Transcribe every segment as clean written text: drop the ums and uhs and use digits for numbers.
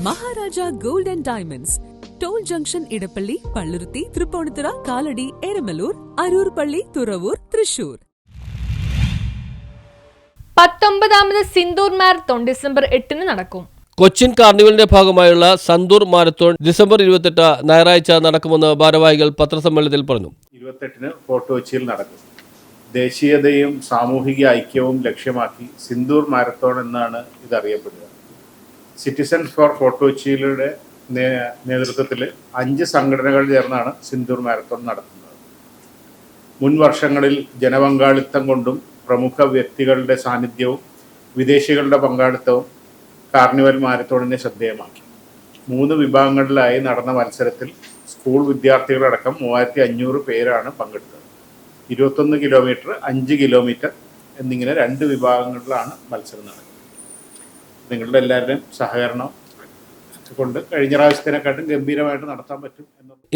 Maharaja gold and diamonds, toll junction, Edappally, Palluruthy, Tripunithura, Kalady, Eramalloor, Aroor പള്ളി, തുറവൂർ, തൃശൂർ. 19ാമത് Sindoor marathon December 8 നടക്കും. കൊച്ചിൻ കാർണിവലിന്റെ ഭാഗമായുള്ള സന്തൂർ മാരത്തോൺ ഡിസംബർ 28 ഞായറാഴ്ച നടക്കുമെന്ന് ഭാരവാഹികൾ പത്രസമ്മേളനത്തിൽ പറഞ്ഞു. 28 ഫോർട്ട് കൊച്ചിയിൽ നടക്കും. ദേശീയതയും സാമൂഹിക ഐക്യവും ലക്ഷ്യമാക്കി സിന്ദൂർ മാരത്തോൺ എന്നാണ് ഇതറിയപ്പെടുക. സിറ്റിസൺസ് ഫോർ ഫോർട്ട് കൊച്ചിയിലെ നേതൃത്വത്തിൽ 5 സംഘടനകൾ ചേർന്നാണ് സിന്ദൂർ മാരത്തോൺ നടത്തുന്നത്. മുൻ വർഷങ്ങളിൽ ജനപങ്കാളിത്തം കൊണ്ടും പ്രമുഖ വ്യക്തികളുടെ സാന്നിധ്യവും വിദേശികളുടെ പങ്കാളിത്തവും കാർണിവൽ മാരത്തോണിനെ ശ്രദ്ധേയമാക്കി. 3 വിഭാഗങ്ങളിലായി നടന്ന മത്സരത്തിൽ സ്കൂൾ വിദ്യാർത്ഥികളടക്കം 3500 പേരാണ് പങ്കെടുത്തത്. 21 കിലോമീറ്റർ, 5 കിലോമീറ്റർ എന്നിങ്ങനെ 2 വിഭാഗങ്ങളിലാണ് മത്സരം നടക്കുന്നത്. നിങ്ങളുടെ എല്ലാവരുടെയും സഹകരണം കൊണ്ട് കഴിഞ്ഞ പ്രാവശ്യത്തിനെക്കാട്ടും ഗംഭീരമായിട്ട് നടത്താൻ പറ്റും.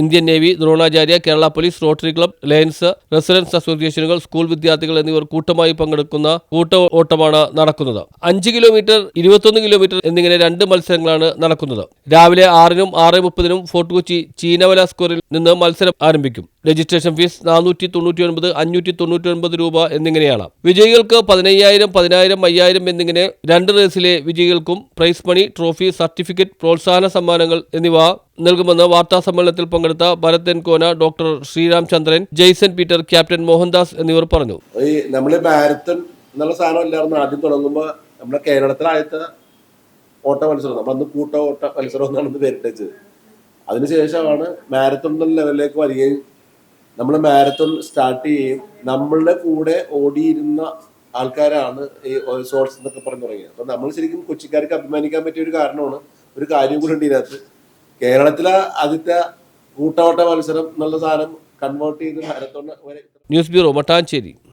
Indian navy, Dronacharya, Kerala police, rotary club, lions, residents അസോസിയേഷനുകൾ, സ്കൂൾ വിദ്യാർത്ഥികൾ എന്നിവർ കൂട്ടമായി പങ്കെടുക്കുന്ന കൂട്ട ഓട്ടമാണ് നടക്കുന്നത്. 5 കിലോമീറ്റർ, 21 കിലോമീറ്റർ എന്നിങ്ങനെ 2 മത്സരങ്ങളാണ് നടക്കുന്നത്. രാവിലെ 6-നും 6:30-നും ഫോർട്ട് കൊച്ചി ചീനവല സ്ക്വയറിൽ നിന്ന് മത്സരം ആരംഭിക്കും. രജിസ്ട്രേഷൻ ഫീസ് 499, 599 രൂപ എന്നിങ്ങനെയാണ്. വിജയികൾക്ക് 15,000, 10,000, 5,000 എന്നിങ്ങനെ 2 റേസിലെ വിജയികൾക്കും പ്രൈസ് മണി, ട്രോഫി, സർട്ടിഫിക്കറ്റ്, പ്രോത്സാഹന സമ്മാനങ്ങൾ എന്നിവ നൽകുമെന്ന് വാർത്താ സമ്മേളനത്തിൽ പങ്കെടുത്ത ഭരത് എൻകോന, ഡോക്ടർ ശ്രീരാം ചന്ദ്രൻ, ജെയ്സൺ പീറ്റർ, ക്യാപ്റ്റൻ മോഹൻദാസ് എന്നിവർ പറഞ്ഞു. നമ്മള് മാരത്തൺ എന്നുള്ള സാധനം ഇല്ലായിരുന്നു ആദ്യം തുടങ്ങുമ്പോൾ. നമ്മുടെ കേരളത്തിലെ ആദ്യത്തെ ഓട്ട മത്സരം, നമ്മളന്ന് കൂട്ട ഓട്ട മത്സരം എന്നാണ് പേരിട്ടത്. അതിനുശേഷമാണ് മാരത്തൺ എന്നുള്ള ലെവലിലേക്ക് വരികയും നമ്മൾ മാരത്തൺ സ്റ്റാർട്ട് ചെയ്യുകയും നമ്മളുടെ കൂടെ ഓടിയിരുന്ന ആൾക്കാരാണ് ഈ സോഴ്സ് എന്നൊക്കെ പറഞ്ഞു തുടങ്ങിയത്. അപ്പം നമ്മൾ ശരിക്കും കൊച്ചിക്കാർക്ക് അഭിമാനിക്കാൻ പറ്റിയ ഒരു കാരണമാണ്. ഒരു കാര്യം കൂടി ഉണ്ട് ഇതിനകത്ത്. കേരളത്തിലെ ആദ്യത്തെ കൂട്ടോട്ട മത്സരം എന്നുള്ള സാധനം കൺവേർട്ട് ചെയ്ത് മാരത്തോൺ വരെ. News bureau, Mattancherry.